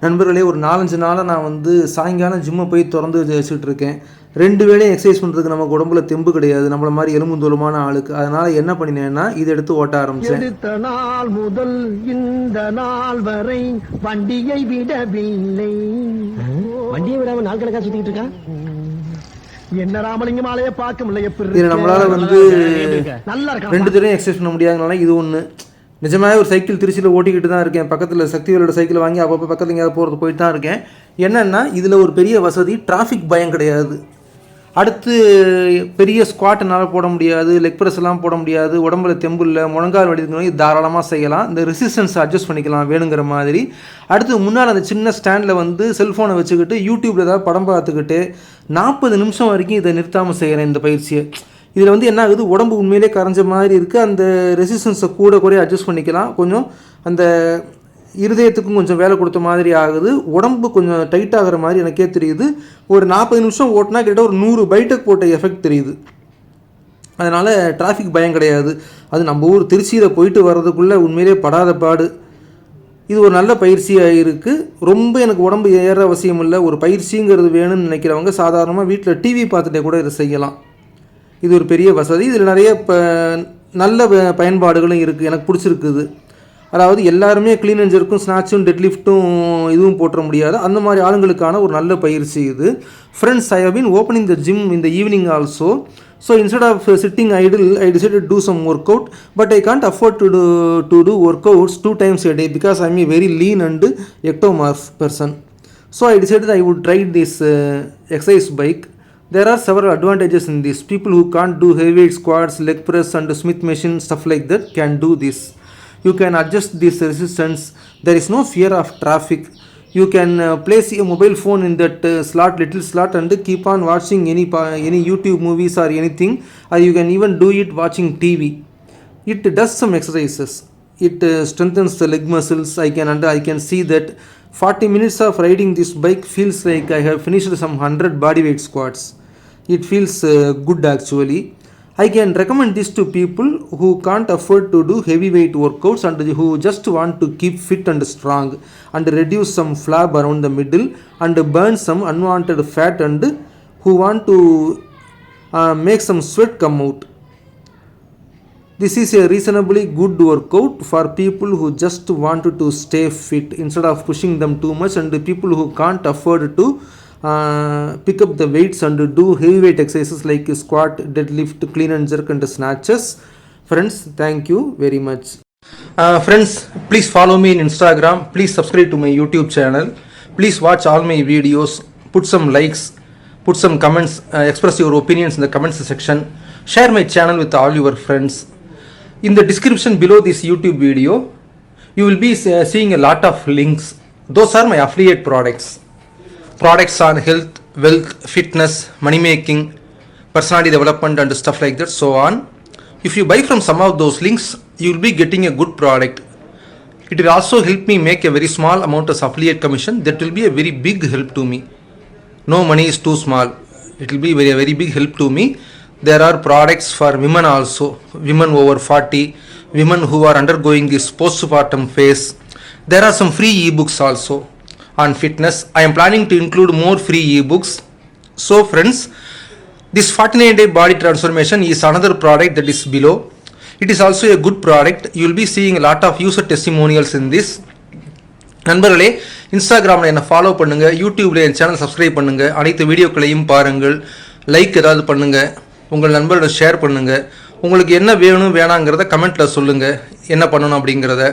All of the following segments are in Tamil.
நண்பர்களே, ஒரு 4-5 நாளாக நான் வந்து சாயங்காலம் ஜிம்மை போய் திறந்து வச்சுட்டு இருக்கேன். 2 வேளையும் எக்ஸசைஸ் பண்ணுறதுக்கு நமக்கு உடம்புல தெம்பு கிடையாது, நம்மள மாதிரி எலும்பு தோலுமான ஆளுக்கு. அதனால் என்ன பண்ணினேன்னா, இதை எடுத்து ஓட்ட ஆரம்பித்தேன். எடுத்த நாள் முதல் இந்த நாள் வரை வண்டியை விடவில்லை. வண்டியை விடாம நாள் கணக்கா சுத்திட்டு இருக்கா? என்ன ராமலிங்கம் ஆலைய பார்க்க முடியல. எப்படி இதில் நம்மளால் வந்து 2 தடவையும் எக்ஸசைஸ் பண்ண முடியாதனால இது ஒன்று. நிஜமாகவே ஒரு சைக்கிள் திருச்சியில் ஓட்டிக்கிட்டு தான் இருக்கேன். பக்கத்தில் சக்திவேலோட சைக்கிள் வாங்கி அப்பப்போ பக்கத்தில் எங்கேயாவது போயிட்டு தான் இருக்கேன். என்னென்னா, இதில் ஒரு பெரிய வசதி, டிராஃபிக் பயம் கிடையாது. அடுத்து பெரிய ஸ்குவாட்னால போட முடியாது, லெக் ப்ரெஸ் எல்லாம் போட முடியாது, உடம்புல தெம்பு இல்லை, முழங்கால் வலி தாராளமாக செய்யலாம். இந்த ரெசிஸ்டன்ஸ் அட்ஜஸ்ட் பண்ணிக்கலாம் வேணுங்கிற மாதிரி. அடுத்து முன்னால் அந்த சின்ன ஸ்டாண்டில் வந்து செல்ஃபோனை வச்சுக்கிட்டு யூடியூப்பில் ஏதாவது படம் பார்த்துக்கிட்டு 40 நிமிஷம் வரைக்கும் இதை நிறுத்தாமல் செய்கிறேன் இந்த பயிற்சியை. இதில் வந்து என்ன ஆகுது, உடம்பு உண்மையிலே கரைஞ்ச மாதிரி இருக்குது. அந்த ரெசிஸ்டன்ஸை கூட அட்ஜஸ்ட் பண்ணிக்கலாம். கொஞ்சம் அந்த இருதயத்துக்கும் கொஞ்சம் வேலை கொடுத்த மாதிரி ஆகுது. உடம்பு கொஞ்சம் டைட் ஆகிற மாதிரி எனக்கே தெரியுது. ஒரு 40 நிமிஷம் ஓட்டினா கிட்ட ஒரு 100 பைட்டக் போட்ட எஃபெக்ட் தெரியுது. அதனால் டிராஃபிக் பயம் கிடையாது. அது நம்ம ஊர் திருச்சியில் போயிட்டு வர்றதுக்குள்ளே உண்மையிலே படாத பாடு. இது ஒரு நல்ல பயிற்சியாக இருக்குது. ரொம்ப எனக்கு உடம்பு ஏற அவசியம் இல்லை. ஒரு பயிற்சிங்கிறது வேணும்னு நினைக்கிறவங்க சாதாரணமாக வீட்டில் டிவி பார்த்துட்டே கூட இதை செய்யலாம். இது ஒரு பெரிய வசதி. இதில் நிறைய நல்ல பயன்பாடுகளும் இருக்குது, எனக்கு பிடிச்சிருக்குது. அதாவது எல்லாருமே க்ளீன் அண்ட் ஜெர்க்கும் ஸ்னாட்சும் டெட் லிஃப்ட்டும் இதுவும் போட்டுற முடியாது. அந்த மாதிரி ஆளுங்களுக்கான ஒரு நல்ல பயிற்சி இது. Friends, I have been opening the gym in the evening also. So instead of sitting idle, I decided to do some work out. But I can't afford to do workouts 2 times a day because I am a very lean and ectomorph person. So I decided I would try this exercise bike. There are several advantages in this. People who can't do heavyweight squats, leg press and Smith machine stuff like that can do this. You can adjust this resistance. There is no fear of traffic. You can place a mobile phone in that little slot and keep on watching any YouTube movies or anything, or you can even do it watching TV. It does some exercises. It strengthens the leg muscles. I can see that 40 minutes of riding this bike feels like I have finished some 100 bodyweight squats. It feels good actually. I can recommend this to people who can't afford to do heavyweight workouts and who just want to keep fit and strong and reduce some flab around the middle and burn some unwanted fat and who want to make some sweat come out. This is a reasonably good workout for people who just want to stay fit instead of pushing them too much, and people who can't afford to pick up the weights and do heavyweight exercises like squat, deadlift, clean and jerk and snatches. Friends, thank you very much. Friends, please follow me in Instagram. Please subscribe to my YouTube channel. Please watch all my videos. Put some likes, put some comments, express your opinions in the comments section. Share my channel with all your friends. In the description below this YouTube video, you will be seeing a lot of links. Those are my affiliate products on health, wealth, fitness, money making, personality development and stuff like that, so on. If you buy from some of those links, you will be getting a good product. It will also help me make a very small amount of affiliate commission. That will be a very big help to me. No money is too small. It will be a very big help to me. There are products for women also, women over 40, women who are undergoing this postpartum phase. There are some free ebooks also on fitness. I am planning to include more free ebooks. So friends, this 49-day body transformation is another product that is below. It is also a good product. You will be seeing a lot of user testimonials in this. நண்பர்களே, இன்ஸ்டாகிராமில் என்னை ஃபாலோ பண்ணுங்கள், யூடியூப்பில் என் சேனல் சப்ஸ்கிரைப் பண்ணுங்கள், அனைத்து வீடியோக்களையும் பாருங்கள், லைக் ஏதாவது பண்ணுங்கள், உங்கள் நண்பர்களை ஷேர் பண்ணுங்கள். உங்களுக்கு என்ன வேணும் வேணாங்கிறத கமெண்ட்டில் சொல்லுங்கள், என்ன பண்ணணும் அப்படிங்கிறத.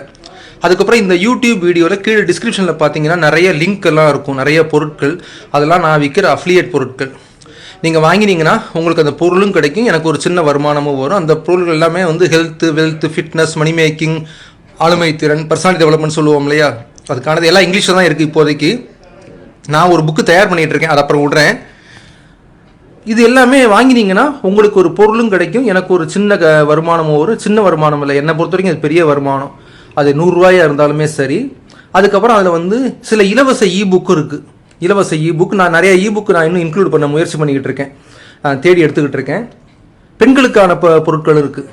அதுக்கப்புறம் இந்த யூடியூப் வீடியோவில் கீழே டிஸ்கிரிப்ஷனில் பார்த்தீங்கன்னா நிறைய லிங்க் எல்லாம் இருக்கும், நிறைய பொருட்கள். அதெல்லாம் நான் விற்கிற அஃபிலியேட் பொருட்கள். நீங்கள் வாங்கினீங்கன்னா உங்களுக்கு அந்த பொருளும் கிடைக்கும், எனக்கு ஒரு சின்ன வருமானமும் வரும். அந்த பொருட்கள் எல்லாமே வந்து health, wealth, fitness, money making, ஆளுமை திறன், பர்சனாலிட்டி டெவலப்மெண்ட் சொல்லுவோம் இல்லையா, அதுக்கானது எல்லாம் இங்கிலீஷில் தான் இருக்குது இப்போதைக்கு. நான் ஒரு புக்கு தயார் பண்ணிகிட்ருக்கேன், அதை அப்புறம் விட்றேன். இது எல்லாமே வாங்கினீங்கன்னா உங்களுக்கு ஒரு பொருளும் கிடைக்கும், எனக்கு ஒரு சின்ன வருமானமும் வரும். சின்ன வருமானம் இல்லை, என்னை பொறுத்த வரைக்கும் அது பெரிய வருமானம். அது 100 ரூபாயாக இருந்தாலுமே சரி. அதுக்கப்புறம் அதில் வந்து சில இலவச இபுக்கும் இருக்குது. இலவச இபுக் நான் நிறைய இபுக்கு நான் இன்னும் இன்க்ளூட் பண்ண முயற்சி பண்ணிக்கிட்டு இருக்கேன், தேடி எடுத்துக்கிட்டு இருக்கேன். பெண்களுக்கான பொருட்கள் இருக்குது.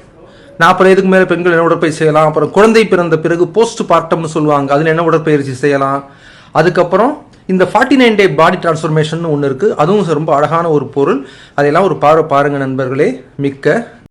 40 வயதுக்கு மேலே பெண்கள் என்ன உடற்பயிற்சி செய்யலாம், அப்புறம் குழந்தை பிறந்த பிறகு போஸ்ட் பார்ட்டம்னு சொல்லுவாங்க, அதில் என்ன உடற்பயிற்சி செய்யலாம், அதுக்கப்புறம் இந்த 49 டே பாடி டிரான்ஸ்ஃபர்மேஷன் ஒன்று இருக்குது, அதுவும் ரொம்ப அழகான ஒரு பொருள். அதையெல்லாம் ஒரு பாருங்கள் நண்பர்களே. மிக்க